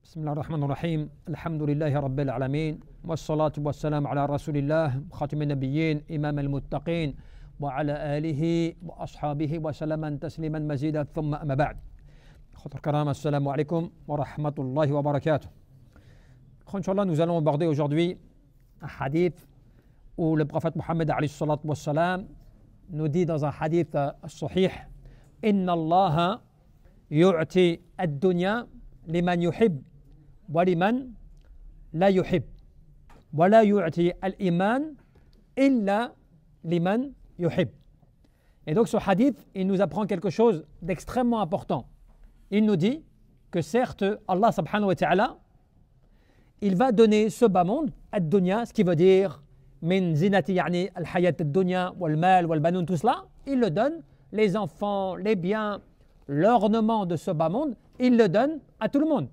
بسم الله الرحمن الرحيم الحمد لله رب العالمين والصلاة والسلام على رسول الله خاتم النبيين إمام المتقين وعلى آله وأصحابه وسلم تسليما مزيدا ثم أما بعد. Chers الكرام, assalamu alaikum wa rahmatullahi wa barakatuh. Inch'Allah, nous allons aborder aujourd'hui un hadith où le prophète Mohammed alayhi salatu wa salam nous dit dans un hadith sahih: Inna Allah yu'ti ad-dunya liman yuhib wa liman la yuhib wa la yu'ti al-iman illa liman yuhib. Et donc ce hadith, il nous apprend quelque chose d'extrêmement important. Il nous dit que certes, Allah subhanahu wa ta'ala, il va donner ce bas monde, ad-dunya, ce qui veut dire min zinati yani al-hayat ad-dunya wal mal wal banoun, tout cela, il le donne, les enfants, les biens, l'ornement de ce bas monde, il le donne à tout le monde,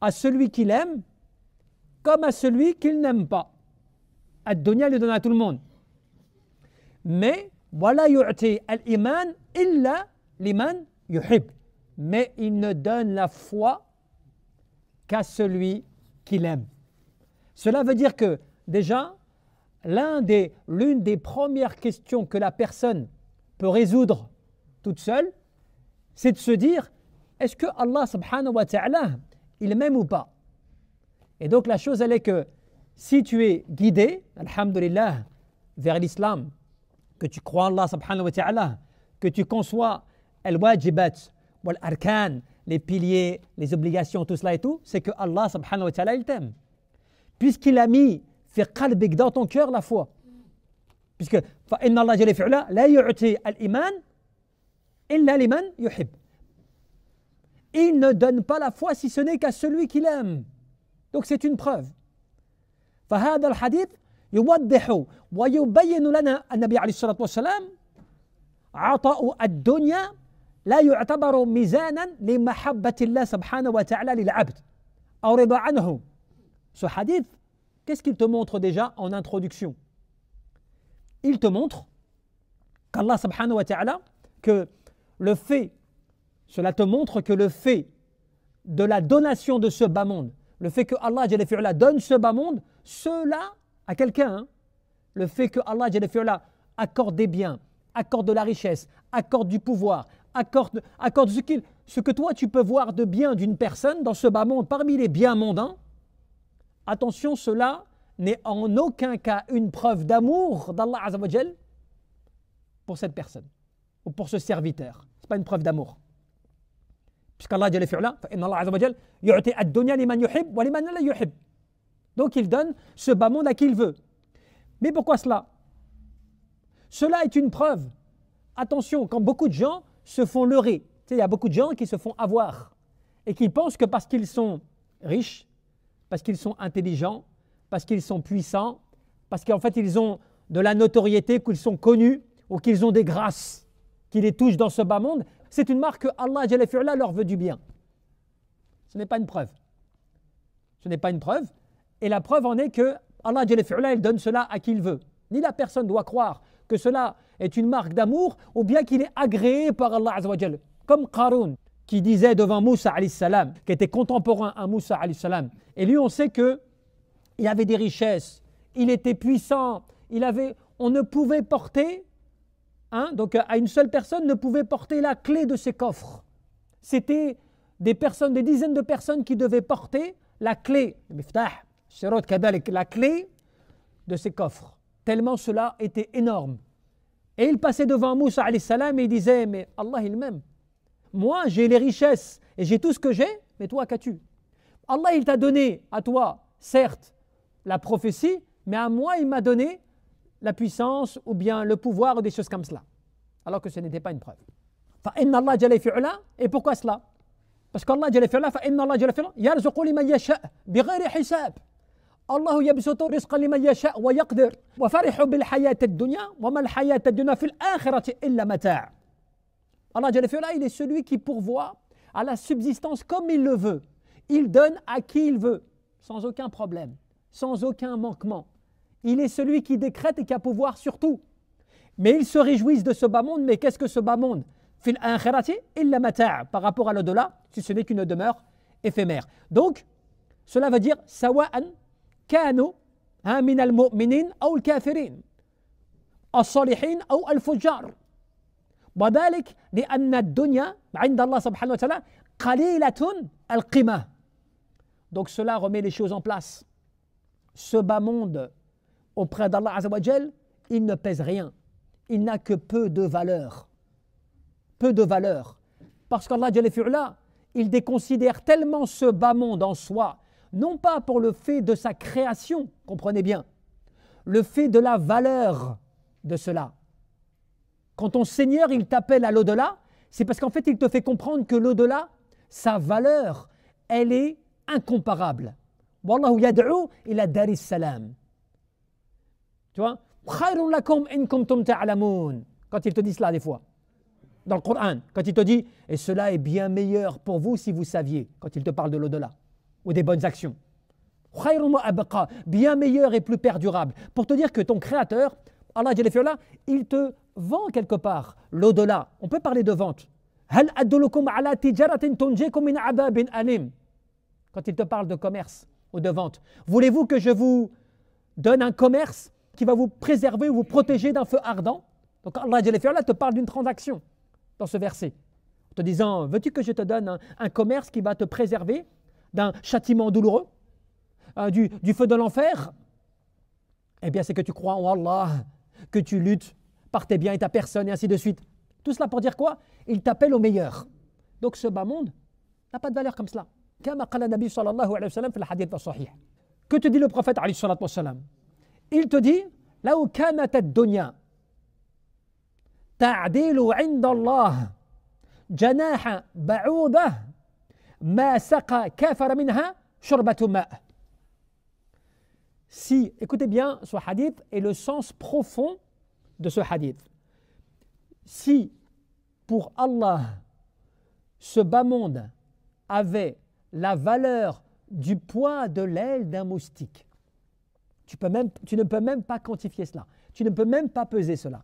à celui qu'il aime comme à celui qu'il n'aime pas. Ad-dunya, il le donne à tout le monde. Mais wala yu'ti al-iman illa liman yuhib. Mais il ne donne la foi qu'à celui qu'il aime. Cela veut dire que déjà, l'une des premières questions que la personne peut résoudre toute seule, c'est de se dire, est-ce que Allah subhanahu wa ta'ala, il m'aime ou pas? Et donc la chose elle est que si tu es guidé, alhamdulillah, vers l'islam, que tu crois en Allah subhanahu wa ta'ala, que tu conçois al-wajibat, wal-arkan, les piliers, les obligations, tout cela et tout, c'est que Allah subhanahu wa ta'ala, il t'aime. Puisqu'il a mis fi qalbik, dans ton cœur, la foi. Puisque fa inna Allah jalla fi'ala la yu'ti al-iman illa liman yuhib. Il ne donne pas la foi si ce n'est qu'à celui qu'il aime. Donc c'est une preuve. فهذا الحديث يوضح ويبين لنا النبي عليه الصلاة والسلام عطاء الدنيا لا يعتبر ميزانا لمحبة الله سبحانه وتعالى للعبد أو رضا عنه. Ce hadith, qu'est-ce qu'il te montre déjà en introduction? Il te montre qu'Allah subhanahu wa ta'ala, que le fait, cela te montre que le fait de la donation de ce bas monde, le fait que Allah jalla fi'ala donne ce bas monde, cela à quelqu'un, hein, le fait que Allah jalla fi'ala accorde des biens, accorde de la richesse, accorde du pouvoir, accorde ce que toi tu peux voir de bien d'une personne dans ce bas monde parmi les biens mondains. Attention, cela n'est en aucun cas une preuve d'amour d'Allah Azza wa Jal pour cette personne ou pour ce serviteur. Ce n'est pas une preuve d'amour. Puisqu'Allah Jalla fi'ala, fa inna Allah Azza wa Jal yu'ti ad-dunya liman yuhib wa liman la yuhib. Donc il donne ce bas monde à qui il veut. Mais pourquoi cela? Cela est une preuve. Attention, quand beaucoup de gens se font leurrer, tu sais, il y a beaucoup de gens qui se font avoir et qui pensent que parce qu'ils sont riches, parce qu'ils sont intelligents, parce qu'ils sont puissants, parce qu'en fait ils ont de la notoriété, qu'ils sont connus ou qu'ils ont des grâces qui les touchent dans ce bas monde, c'est une marque que Allah Jalla fi'ala leur veut du bien. Ce n'est pas une preuve. Ce n'est pas une preuve. Et la preuve en est que Allah Jalla fi'ala, il donne cela à qui il veut. Ni la personne doit croire que cela est une marque d'amour ou bien qu'il est agréé par Allah Azza wa Jalla. Comme Qarun qui disait devant Moussa alayhi salam, qui était contemporain à Moussa alayhi salam. Et lui, on sait que il avait des richesses, il était puissant, on ne pouvait porter, donc à une seule personne ne pouvait porter la clé de ses coffres. C'était des dizaines de personnes qui devaient porter la clé, la clé de ses coffres. Tellement cela était énorme. Et il passait devant Moussa alayhi salam et il disait, mais Allah il m'aime. Moi j'ai les richesses et j'ai tout ce que j'ai, mais toi qu'as-tu? Allah il t'a donné à toi, certes, la prophétie, mais à moi il m'a donné la puissance ou bien le pouvoir ou des choses comme cela. Alors que ce n'était pas une preuve. فَإِنَّ اللَّهَ جَلَّ فِعْلًا. Et pourquoi cela? Parce qu'Allah جَلَّ فِعْلًا فَإِنَّ اللَّهَ جَلَّ فِعْلًا يَرْزُقُ لِمَنْ يَشَاءُ بِغَيْرِ حِسَابٍ. الله يبسط رزقا لمن يشاء ويقدر وفرحوا بالحياة الدنيا وما الحياة الدنيا في الآخرة إلا متاع. Allah Jalla fi'ala, il est celui qui pourvoit à la subsistance comme il le veut. Il donne à qui il veut, sans aucun problème, sans aucun manquement. Il est celui qui décrète et qui a pouvoir sur tout. Mais ils se réjouissent de ce bas monde. Mais qu'est-ce que ce bas monde? Fil akhirati illa mata', par rapport à l'au-delà, si ce n'est qu'une demeure éphémère. Donc, cela veut dire sawa'an kanu min al-mu'minin ou al-kafirin, al-salihin ou al-fujjar. وذلك لأن الدنيا عند الله سبحانه وتعالى قليلة القيمة. Donc cela remet les choses en place. Ce bas monde auprès d'Allah Azza wa Jal, il ne pèse rien. Il n'a que peu de valeur. Peu de valeur. Parce qu'Allah Jalla fi'ula, il déconsidère tellement ce bas monde en soi, non pas pour le fait de sa création, comprenez bien, le fait de la valeur de cela. Quand ton Seigneur, il t'appelle à l'au-delà, c'est parce qu'en fait, il te fait comprendre que l'au-delà, sa valeur, elle est incomparable. Wallahu yad'u ila daris salam. Tu vois? Khayrun lakum in kuntum ta'lamun. Quand il te dit cela des fois. Dans le Coran, quand il te dit « Et cela est bien meilleur pour vous si vous saviez », quand il te parle de l'au-delà, ou des bonnes actions. Khayrun wa abqa, bien meilleur et plus perdurable. Pour te dire que ton Créateur, Allah Jalla fi'ala, il te vend quelque part l'au-delà. On peut parler de vente. Hal adullukum ala tijaratin tunjikum min adabin alim. Quand il te parle de commerce ou de vente. Voulez-vous que je vous donne un commerce qui va vous préserver ou vous protéger d'un feu ardent? Donc Allah Jalla fi'ala te parle d'une transaction dans ce verset. En te disant, veux-tu que je te donne un commerce qui va te préserver d'un châtiment douloureux, du feu de l'enfer? Eh bien, c'est que tu crois en Allah, que tu luttes par tes biens et ta personne, et ainsi de suite. Tout cela pour dire quoi? Il t'appelle au meilleur. Donc ce bas monde n'a pas de valeur comme cela. Kama qala Nabi sallallahu alayhi wa sallam fi al-hadith as-sahih. Que te dit le prophète alayhi salatu wa sallam? Il te dit, law kanat ad-dunya ta'dilu 'inda Allah janaha ba'udah ma saqa kafara minha shurbatu ma'. Si, écoutez bien ce hadith et le sens profond de ce hadith. Si pour Allah ce bas monde avait la valeur du poids de l'aile d'un moustique, tu ne peux même pas quantifier cela, tu ne peux même pas peser cela.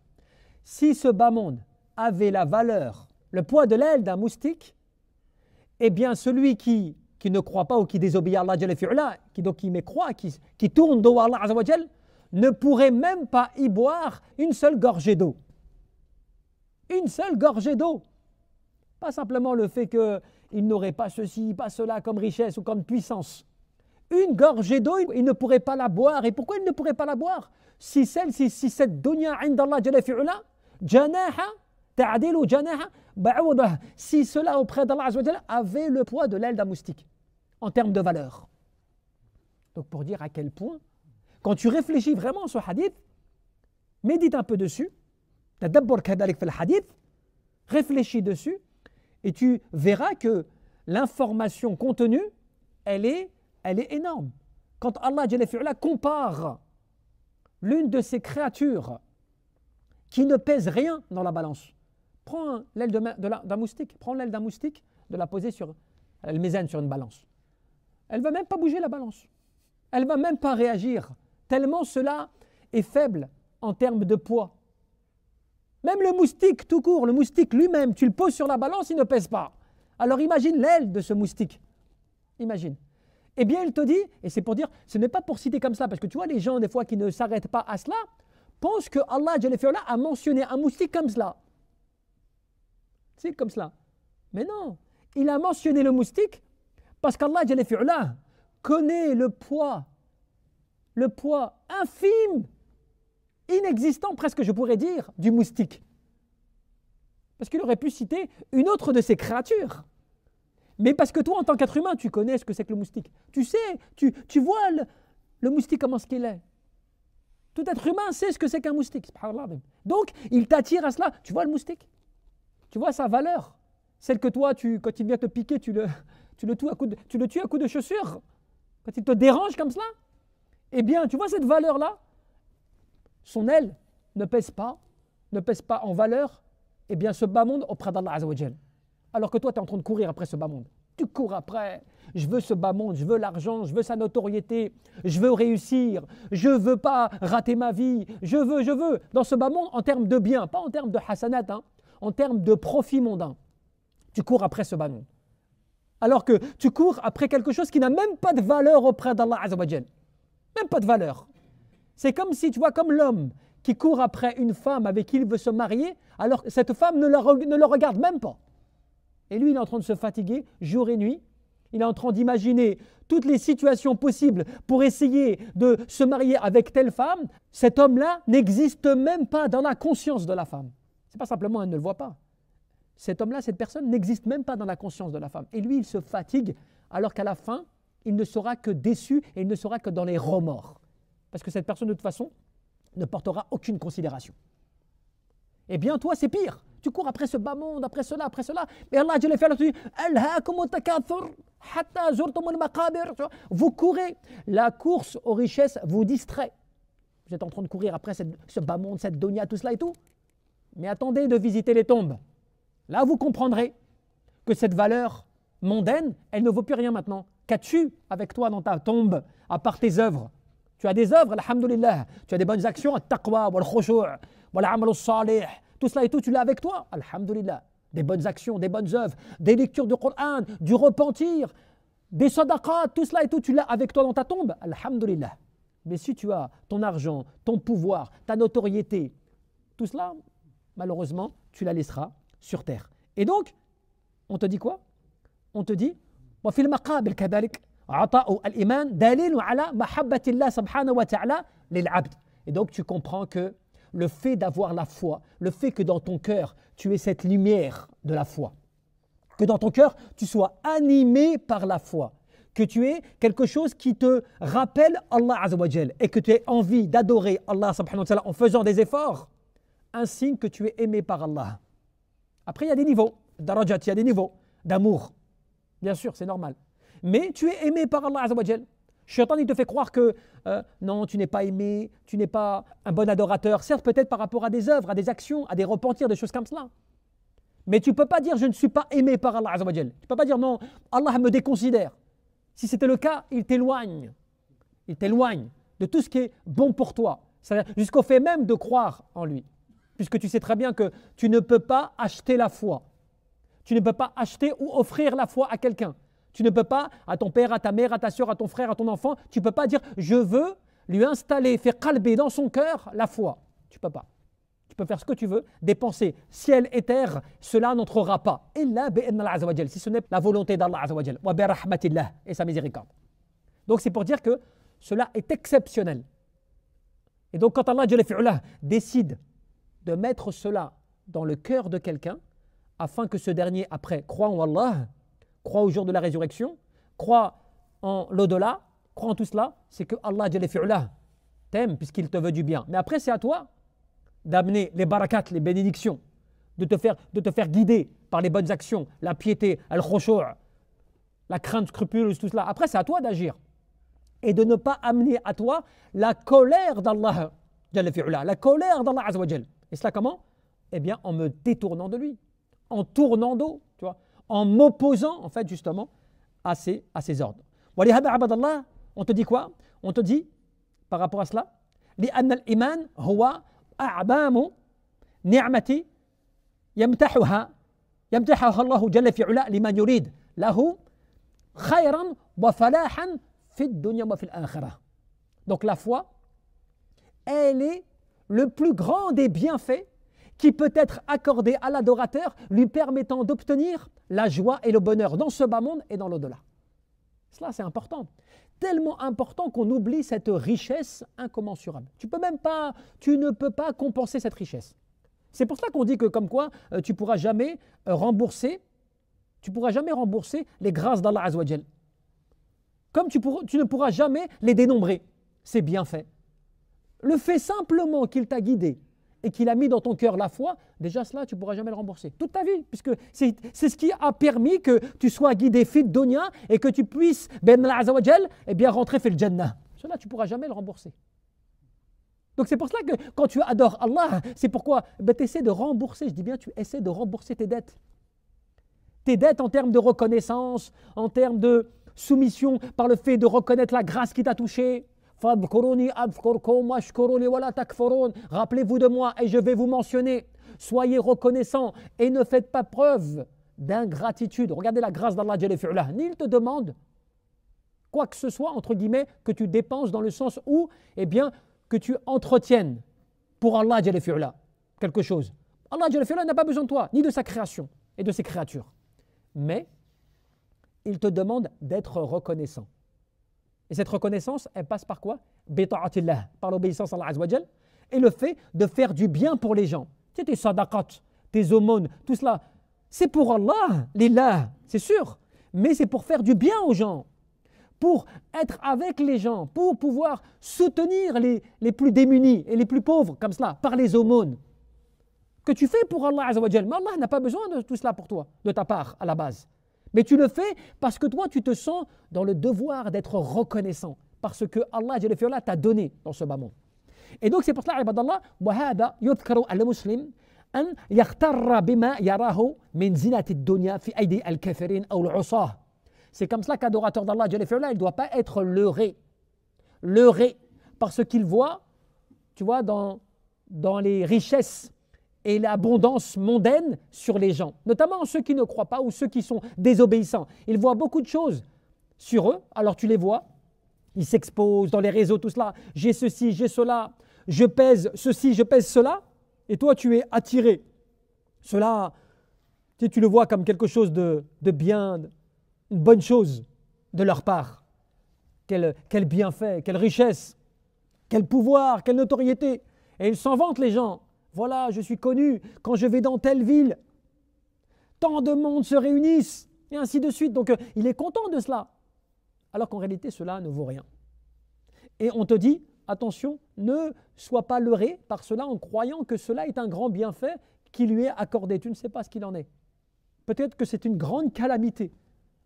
Si ce bas monde avait la valeur, le poids de l'aile d'un moustique, eh bien celui qui ne croit pas ou qui désobéit à Allah Jalla fi'ula, qui mécroit, qui tourne dos à Allah Azza wa Jal, ne pourrait même pas y boire une seule gorgée d'eau. Une seule gorgée d'eau. Pas simplement le fait qu'il n'aurait pas ceci, pas cela comme richesse ou comme puissance. Une gorgée d'eau, il ne pourrait pas la boire. Et pourquoi il ne pourrait pas la boire? Si cette dunya indallah Jalla fi'ula, janaha, ta'adilu janaha, ba'udah, si cela auprès d'Allah Azza wa Jal avait le poids de l'aile d'un moustique, en termes de valeur. Donc pour dire à quel point, quand tu réfléchis vraiment sur ce hadith, médite un peu dessus, tadabbur kadalik fil hadith, réfléchis dessus, et tu verras que l'information contenue, elle est énorme. Quand Allah Jalla fi'ala compare l'une de ses créatures qui ne pèse rien dans la balance, prends l'aile d'un moustique, prends l'aile d'un moustique, de la poser sur le mizan, sur une balance. Elle ne va même pas bouger la balance. Elle ne va même pas réagir, tellement cela est faible en termes de poids. Même le moustique tout court, le moustique lui-même, tu le poses sur la balance, il ne pèse pas. Alors imagine l'aile de ce moustique. Imagine. Eh bien, il te dit, et c'est pour dire, ce n'est pas pour citer comme ça, parce que tu vois, les gens, des fois, qui ne s'arrêtent pas à cela, pensent que Allah Jalla fi'ala a mentionné un moustique comme cela. C'est comme cela. Mais non, il a mentionné le moustique parce qu'Allah Jalla fi'ala connaît le poids infime, inexistant presque, je pourrais dire, du moustique. Parce qu'il aurait pu citer une autre de ses créatures. Mais parce que toi, en tant qu'être humain, tu connais ce que c'est que le moustique. Tu sais, tu vois le moustique comment ce qu'il est. Tout être humain sait ce que c'est qu'un moustique. Subhanallah. Donc, il t'attire à cela. Tu vois le moustique? Tu vois sa valeur? Celle que toi, quand il vient te piquer, tu le tues à coup de chaussure. Quand il te dérange comme cela, eh bien, tu vois cette valeur-là? Son aile ne pèse pas en valeur, eh bien, ce bas monde auprès d'Allah Azza wa Jal. Alors que toi, tu es en train de courir après ce bas monde. Tu cours après. Je veux ce bas monde, je veux l'argent, je veux sa notoriété, je veux réussir, je ne veux pas rater ma vie, je veux, dans ce bas monde, en termes de bien, pas en termes de hasanat, en termes de profit mondain. Tu cours après ce bas monde. Alors que tu cours après quelque chose qui n'a même pas de valeur auprès d'Allah Azza wa Jal. Même pas de valeur. C'est comme si, tu vois, comme l'homme qui court après une femme avec qui il veut se marier, alors que cette femme ne le regarde même pas. Et lui, il est en train de se fatiguer jour et nuit. Il est en train d'imaginer toutes les situations possibles pour essayer de se marier avec telle femme. Cet homme-là n'existe même pas dans la conscience de la femme. Ce n'est pas simplement, elle ne le voit pas. Cet homme-là, cette personne n'existe même pas dans la conscience de la femme. Et lui, il se fatigue, alors qu'à la fin, il ne sera que déçu et il ne sera que dans les remords. Parce que cette personne, de toute façon, ne portera aucune considération. Eh bien, toi, c'est pire. Tu cours après ce bas monde, après cela, après cela. Mais Allah, te dit, vous courez. La course aux richesses vous distrait. Vous êtes en train de courir après ce bas monde, cette dunya, tout cela et tout. Mais attendez de visiter les tombes. Là, vous comprendrez que cette valeur mondaine, elle ne vaut plus rien maintenant. Qu'as-tu avec toi dans ta tombe, à part tes œuvres? Tu as des œuvres, alhamdulillah. Tu as des bonnes actions, al-taqwa, wal-khushu', wal-amal al-salih. Tout cela et tout, tu l'as avec toi, alhamdulillah. Des bonnes actions, des bonnes œuvres, des lectures du Coran, du repentir, des sadaqat, tout cela et tout, tu l'as avec toi dans ta tombe, alhamdulillah. Mais si tu as ton argent, ton pouvoir, ta notoriété, tout cela, malheureusement, tu la laisseras sur terre. Et donc, on te dit quoi? On te dit, وفي المقابل كذلك عطاء الإيمان دليل على محبة الله سبحانه وتعالى للعبد. Et donc tu comprends que le fait d'avoir la foi, le fait que dans ton cœur tu aies cette lumière de la foi, que dans ton cœur tu sois animé par la foi, que tu aies quelque chose qui te rappelle Allah Azza wa Jal et que tu aies envie d'adorer Allah subhanahu wa ta'ala en faisant des efforts, un signe que tu es aimé par Allah. Après, il y a des niveaux, darajat, il y a des niveaux d'amour. Bien sûr, c'est normal. Mais tu es aimé par Allah Azza wa Jal. Shaitan, il te fait croire que non, tu n'es pas aimé, tu n'es pas un bon adorateur. Certes, peut-être par rapport à des œuvres, à des actions, à des repentirs, des choses comme cela. Mais tu ne peux pas dire je ne suis pas aimé par Allah Azza wa Jal. Tu ne peux pas dire non, Allah me déconsidère. Si c'était le cas, il t'éloigne. Il t'éloigne de tout ce qui est bon pour toi. Jusqu'au fait même de croire en lui. Puisque tu sais très bien que tu ne peux pas acheter la foi. Tu ne peux pas acheter ou offrir la foi à quelqu'un. Tu ne peux pas, à ton père, à ta mère, à ta soeur, à ton frère, à ton enfant, tu ne peux pas dire je veux lui installer, faire qalbi dans son cœur la foi. Tu ne peux pas. Tu peux faire ce que tu veux, dépenser ciel et terre, cela n'entrera pas. Illa bi'inna Allah Azza wa Jal, si ce n'est la volonté d'Allah Azza wa Jal, wa bi rahmatillah et sa miséricorde. Donc c'est pour dire que cela est exceptionnel. Et donc quand Allah Jalla fi'ula décide de mettre cela dans le cœur de quelqu'un, afin que ce dernier, après, croit en Allah, croit au jour de la résurrection, croit en l'au-delà, croit en tout cela, c'est que Allah Jalla fi'ula t'aime puisqu'il te veut du bien. Mais après, c'est à toi d'amener les barakats, les bénédictions, de te faire guider par les bonnes actions, la piété, al-khushu', la crainte scrupuleuse, tout cela. Après, c'est à toi d'agir. Et de ne pas amener à toi la colère d'Allah Jalla fi'ula, la colère d'Allah Azza wa Jal. Et cela comment? Eh bien, en me détournant de lui, en tournant dos, tu vois, en m'opposant, en fait, justement, à ses ordres. Walihada abadallah, on te dit quoi? On te dit, par rapport à cela, لأن الإيمان هو أعظم نعمة يمتحها الله جل في علا لمن يريد له خيرا وفلاحا في الدنيا وفي الآخرة. Donc la foi, elle est le plus grand des bienfaits qui peut être accordé à l'adorateur, lui permettant d'obtenir la joie et le bonheur dans ce bas monde et dans l'au-delà. Cela, c'est important. Tellement important qu'on oublie cette richesse incommensurable. Tu ne peux pas compenser cette richesse. C'est pour cela qu'on dit que comme quoi tu ne pourras jamais rembourser les grâces d'Allah Azza wa Jal. Comme tu ne pourras jamais les dénombrer. C'est bien fait. Le fait simplement qu'il t'a guidé et qu'il a mis dans ton cœur la foi, déjà cela, tu ne pourras jamais le rembourser. Toute ta vie, puisque c'est ce qui a permis que tu sois guidé fit dunya et que tu puisses, ben Allah Azza wa Jal, eh bien rentrer fil Jannah. Cela, tu ne pourras jamais le rembourser. Donc c'est pour cela que quand tu adores Allah, c'est pourquoi tu essaies de rembourser, je dis bien tu essaies de rembourser tes dettes. Tes dettes en termes de reconnaissance, en termes de soumission par le fait de reconnaître la grâce qui t'a touché. Rappelez-vous de moi et je vais vous mentionner. Soyez reconnaissants et ne faites pas preuve d'ingratitude. Regardez la grâce d'Allah Jalla fi'ula. Ni il te demande quoi que ce soit, entre guillemets, que tu dépenses dans le sens où, eh bien, que tu entretiennes pour Allah Jalla fi'ula quelque chose. Allah Jalla fi'ula n'a pas besoin de toi, ni de sa création et de ses créatures. Mais il te demande d'être reconnaissant. Et cette reconnaissance, elle passe par quoi? Bita'atillah, par l'obéissance à Allah Azza wa Jal, et le fait de faire du bien pour les gens. Tu sais, tes sadaqat, tes aumônes, tout cela, c'est pour Allah, lillah, c'est sûr, mais c'est pour faire du bien aux gens, pour être avec les gens, pour pouvoir soutenir les plus démunis et les plus pauvres, comme cela, par les aumônes, que tu fais pour Allah Azza wa Jal. Mais Allah n'a pas besoin de tout cela pour toi, de ta part, à la base. Mais tu le fais parce que toi, tu te sens dans le devoir d'être reconnaissant, parce que Allah Jalla fi'ala t'a donné dans ce bas monde. Et donc c'est pour cela, ibadallah, وهذا يذكر المسلم أن يغتر بما يراه من زينة الدنيا في أيدي الكافرين أو العصاة. C'est comme cela qu'adorateur d'Allah Jalla fi'ala, il ne doit pas être leurré par ce qu'il voit, tu vois, dans les richesses et l'abondance mondaine sur les gens, notamment ceux qui ne croient pas ou ceux qui sont désobéissants. Ils voient beaucoup de choses sur eux, alors tu les vois, ils s'exposent dans les réseaux, tout cela, j'ai ceci, j'ai cela, je pèse ceci, je pèse cela, et toi tu es attiré. Cela, tu le vois comme quelque chose de bien, une bonne chose de leur part. Quel bienfait, quelle richesse, quel pouvoir, quelle notoriété. Et ils s'en vantent les gens. Voilà, je suis connu, quand je vais dans telle ville, tant de monde se réunissent, et ainsi de suite. Donc il est content de cela. Alors qu'en réalité, cela ne vaut rien. Et on te dit, attention, ne sois pas leurré par cela en croyant que cela est un grand bienfait qui lui est accordé. Tu ne sais pas ce qu'il en est. Peut-être que c'est une grande calamité,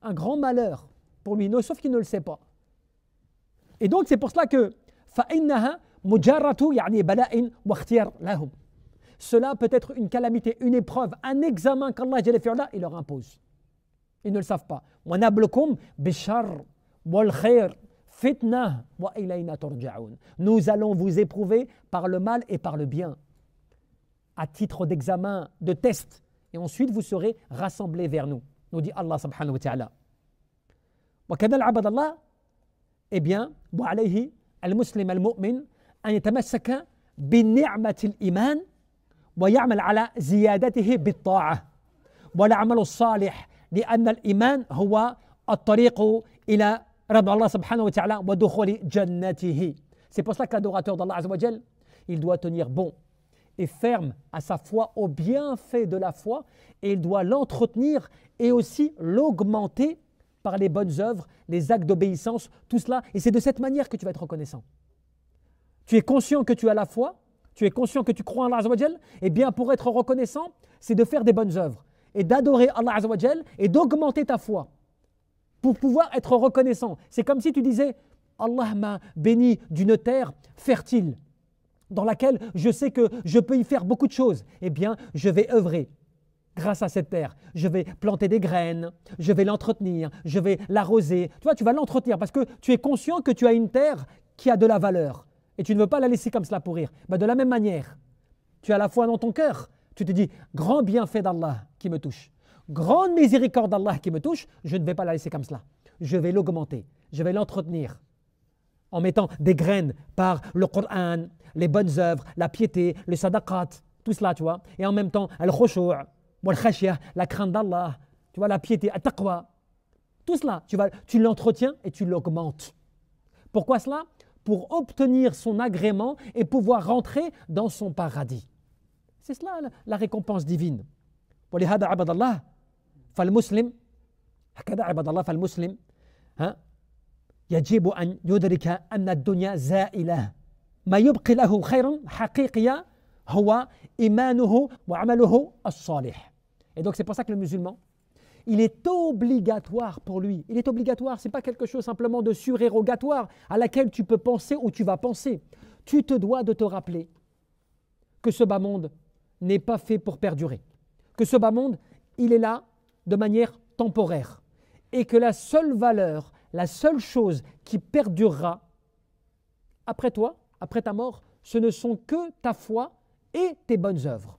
un grand malheur pour lui, sauf qu'il ne le sait pas. Et donc c'est pour cela que فَإِنَّهَا مُجَرَّةُ يعني بلاء واختيار لهم. Cela peut être une calamité, une épreuve, un examen qu'Allah Jalla fi'ala, il leur impose. Ils ne le savent pas. وَنَبْلُكُمْ بِالشَّرِّ وَالْخَيْرِ فِتْنَةً وَإِلَيْنَا تُرْجَعُونَ. Nous allons vous éprouver par le mal et par le bien, à titre d'examen, de test. Et ensuite, vous serez rassemblés vers nous. Nous dit Allah subhanahu wa ta'ala. وَكَذَا الْعَبَدَ اللَّهِ. Eh bien, وَعَلَيْهِ الْمُسْلِمَ الْمُؤْمِنَ أن يتمسك بنعمة الإيمان ويعمل على زيادته بالطاعة والعمل الصالح لأن الإيمان هو الطريق إلى رضا الله سبحانه وتعالى ودخول جنته. C'est pour cela que l'adorateur d'Allah Azza wa Jal, il doit tenir bon et ferme à sa foi, au bienfait de la foi, et il doit l'entretenir et aussi l'augmenter par les bonnes œuvres, les actes d'obéissance, tout cela. Et c'est de cette manière que tu vas être reconnaissant. Tu es conscient que tu as la foi, tu es conscient que tu crois en Allah Azza wa Jal, et bien pour être reconnaissant, c'est de faire des bonnes œuvres et d'adorer Allah Azza wa Jal et d'augmenter ta foi pour pouvoir être reconnaissant. C'est comme si tu disais, Allah m'a béni d'une terre fertile dans laquelle je sais que je peux y faire beaucoup de choses. Eh bien, je vais œuvrer grâce à cette terre. Je vais planter des graines, je vais l'entretenir, je vais l'arroser. Tu vois, tu vas l'entretenir parce que tu es conscient que tu as une terre qui a de la valeur. Et tu ne veux pas la laisser comme cela pourrir. Ben de la même manière, tu as la foi dans ton cœur. Tu te dis, grand bienfait d'Allah qui me touche, grande miséricorde d'Allah qui me touche, je ne vais pas la laisser comme cela. Je vais l'augmenter, je vais l'entretenir en mettant des graines par le Coran, les bonnes œuvres, la piété, le sadaqat, tout cela, tu vois. Et en même temps, al-khushu', wal-khashiyah, la crainte d'Allah, tu vois, la piété, at-taqwa. Tout cela, tu l'entretiens et tu l'augmentes. Pourquoi cela? Pour obtenir son agrément et pouvoir rentrer dans son paradis. C'est cela la récompense divine. ولهذا عبد الله فالمسلم هكذا عبد الله فالمسلم يجب أن يدرك أن الدنيا زائلة ما يبقي له خيرا حقيقيا هو إيمانه وعمله الصالح. Et donc c'est pour ça que le musulman, il est obligatoire pour lui. Il est obligatoire, ce n'est pas quelque chose simplement de surérogatoire à laquelle tu peux penser ou tu vas penser. Tu te dois de te rappeler que ce bas monde n'est pas fait pour perdurer. Que ce bas monde, il est là de manière temporaire. Et que la seule valeur, la seule chose qui perdurera après toi, après ta mort, ce ne sont que ta foi et tes bonnes œuvres.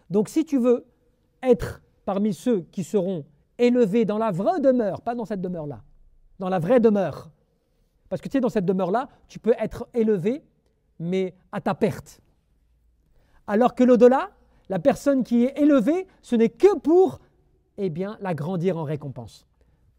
Donc si tu veux être parmi ceux qui seront élevés dans la vraie demeure, pas dans cette demeure-là, dans la vraie demeure. Parce que tu sais, dans cette demeure-là, tu peux être élevé, mais à ta perte. Alors que l'au-delà, la personne qui est élevée, ce n'est que pour, eh bien, la grandir en récompense.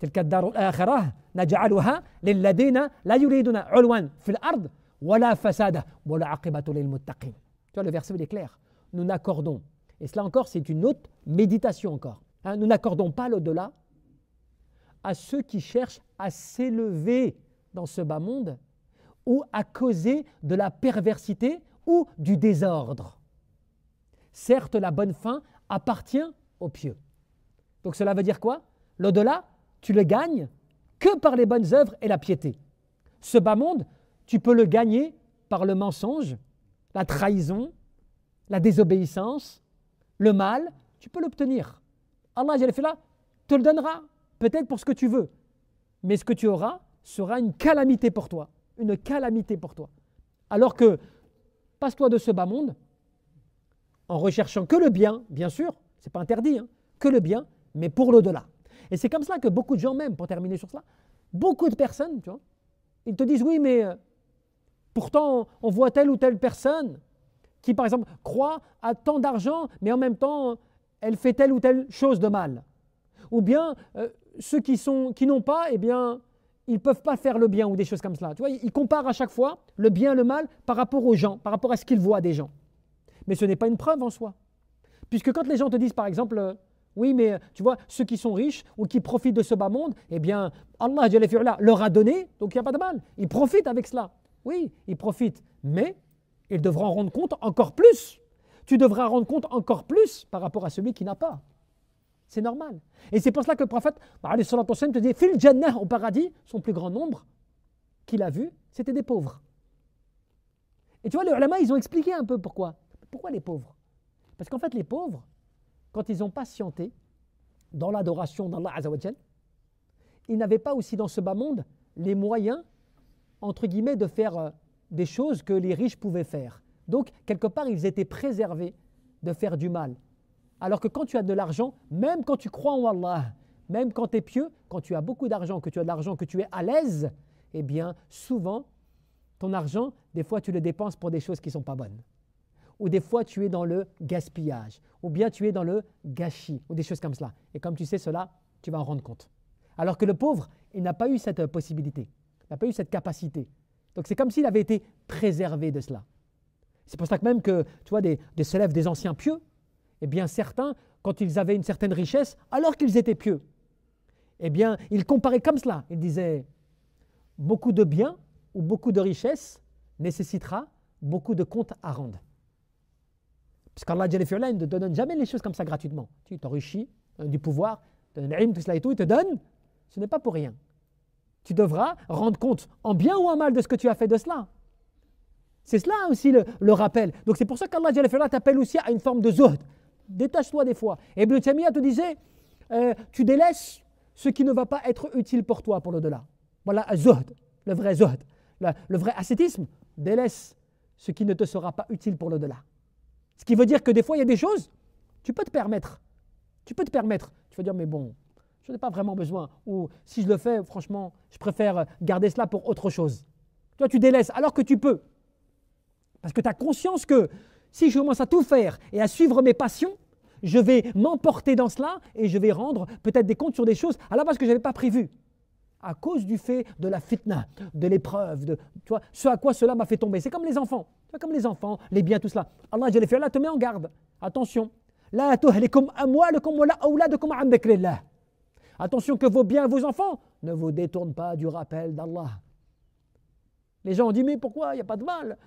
تلك الدار الآخرة نجعلها للذين لا يريدون علوا في الأرض ولا فسادا والعاقبة للمتقين. Tu vois, le verset il est clair. Nous n'accordons, et cela encore c'est une autre méditation encore, hein, nous n'accordons pas l'au-delà à ceux qui cherchent à s'élever dans ce bas monde ou à causer de la perversité ou du désordre. Certes, la bonne fin appartient aux pieux. Donc cela veut dire quoi? L'au-delà, tu le gagnes que par les bonnes œuvres et la piété. Ce bas monde, tu peux le gagner par le mensonge, la trahison, la désobéissance, le mal, tu peux l'obtenir. Allah te le donnera, peut-être pour ce que tu veux, mais ce que tu auras sera une calamité pour toi, une calamité pour toi. Alors que, passe-toi de ce bas monde, en recherchant que le bien, bien sûr, c'est pas interdit, hein, que le bien, mais pour l'au-delà. Et c'est comme cela que beaucoup de gens, même pour terminer sur cela, beaucoup de personnes, tu vois, ils te disent oui, mais pourtant on voit telle ou telle personne qui, par exemple, croit à tant d'argent, mais en même temps, elle fait telle ou telle chose de mal. Ou bien, ceux qui n'ont pas, eh bien, ils ne peuvent pas faire le bien ou des choses comme cela. Tu vois, ils comparent à chaque fois le bien et le mal par rapport aux gens, par rapport à ce qu'ils voient des gens. Mais ce n'est pas une preuve en soi. Puisque quand les gens te disent, par exemple, oui, mais tu vois, ceux qui sont riches ou qui profitent de ce bas monde, eh bien, Allah leur a donné, donc il n'y a pas de mal. Ils profitent avec cela. Oui, ils profitent, mais ils devront en rendre compte encore plus. Tu devras rendre compte encore plus par rapport à celui qui n'a pas. C'est normal. Et c'est pour cela que le prophète te dit, fil jannah au paradis, son plus grand nombre qu'il a vu, c'était des pauvres. Et tu vois, les ulama, ils ont expliqué un peu pourquoi. Pourquoi les pauvres? Parce qu'en fait, les pauvres, quand ils ont patienté dans l'adoration d'Allah Azzawajal, ils n'avaient pas aussi dans ce bas monde les moyens, entre guillemets, de faire des choses que les riches pouvaient faire. Donc, quelque part, ils étaient préservés de faire du mal. Alors que quand tu as de l'argent, même quand tu crois en Allah, même quand tu es pieux, quand tu as beaucoup d'argent, que tu as de l'argent, que tu es à l'aise, eh bien, souvent, ton argent, des fois, tu le dépenses pour des choses qui ne sont pas bonnes. Ou des fois, tu es dans le gaspillage. Ou bien, tu es dans le gâchis, ou des choses comme cela. Et comme tu sais cela, tu vas en rendre compte. Alors que le pauvre, il n'a pas eu cette possibilité. Il n'a pas eu cette capacité. Donc, c'est comme s'il avait été préservé de cela. C'est pour ça que même que, tu vois, des célèbres, des anciens pieux, eh bien, certains, quand ils avaient une certaine richesse, alors qu'ils étaient pieux, eh bien, ils comparaient comme cela. Ils disaient, beaucoup de biens ou beaucoup de richesse nécessitera beaucoup de comptes à rendre. Parce qu'Allah ne te donne jamais les choses comme ça gratuitement. Tu t'enrichis, du pouvoir, tout cela et tout, il te donne, ce n'est pas pour rien. Tu devras rendre compte en bien ou en mal de ce que tu as fait de cela. C'est cela aussi le rappel. Donc c'est pour ça qu'Allah t'appelle aussi à une forme de zuhd. Détache-toi des fois. Et Ibn Taymiyyah te disait, tu délaisses ce qui ne va pas être utile pour toi pour l'au-delà. Voilà, zuhd, le vrai zuhd. Le vrai ascétisme, délaisse ce qui ne te sera pas utile pour l'au-delà. Ce qui veut dire que des fois, il y a des choses, tu peux te permettre. Tu peux te permettre. Tu vas dire, mais bon, je n'ai pas vraiment besoin. Ou si je le fais, franchement, je préfère garder cela pour autre chose. Toi, tu délaisses alors que tu peux. Parce que tu as conscience que si je commence à tout faire et à suivre mes passions, je vais m'emporter dans cela et je vais rendre peut-être des comptes sur des choses à la base que je n'avais pas prévues. À cause du fait de la fitna, de l'épreuve, tu vois, ce à quoi cela m'a fait tomber. C'est comme les enfants. Comme les enfants, les biens, tout cela. Allah te met en garde. Attention. La tuhlikum amwalukum wa la awladukum an dhikrillah. Attention que vos biens et vos enfants ne vous détournent pas du rappel d'Allah. Les gens ont dit, mais pourquoi? Il n'y a pas de mal.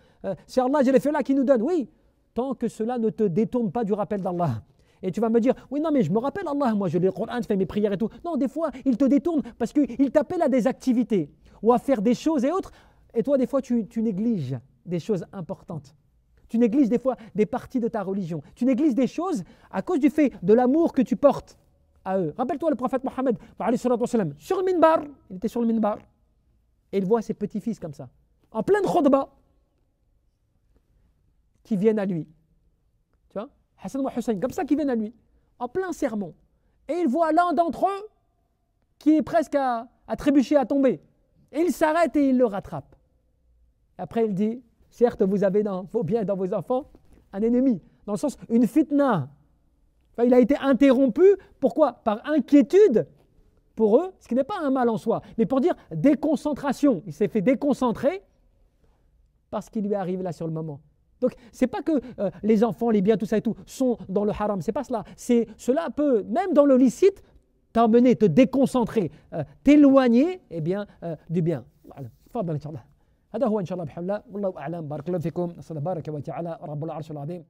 C'est Allah qui nous donne. Oui, tant que cela ne te détourne pas du rappel d'Allah. Et tu vas me dire, oui, non, mais je me rappelle Allah, moi je lis le Coran, je fais mes prières et tout. Non, des fois, il te détourne parce qu'il t'appelle à des activités ou à faire des choses et autres. Et toi, des fois, tu négliges des choses importantes. Tu négliges des fois des parties de ta religion. Tu négliges des choses à cause du fait de l'amour que tu portes à eux. Rappelle-toi le prophète Mohammed, sur le minbar, il était sur le minbar, et il voit ses petits-fils comme ça, en pleine khutba, qui viennent à lui. Tu vois, Hassan ou Hussein, comme ça qui viennent à lui, en plein sermon. et il voit l'un d'entre eux qui est presque à trébucher, à tomber. Et il s'arrête et il le rattrape. Après, il dit, certes, vous avez dans vos biens et dans vos enfants un ennemi, dans le sens, une fitna. Enfin, il a été interrompu, pourquoi? Par inquiétude pour eux, ce qui n'est pas un mal en soi, mais pour dire déconcentration. Il s'est fait déconcentrer parce qu'il lui est arrivé là sur le moment. Donc, ce n'est pas que les enfants, les biens, tout ça et tout, sont dans le haram, ce n'est pas cela. Cela peut, même dans le licite, t'emmener, te déconcentrer, t'éloigner du bien. Voilà. تفضل إن شاء الله. هذا هو إن شاء الله بحول الله والله أعلم. بارك الله فيكم. نسأل الله بارك وتعالى رب العرش العظيم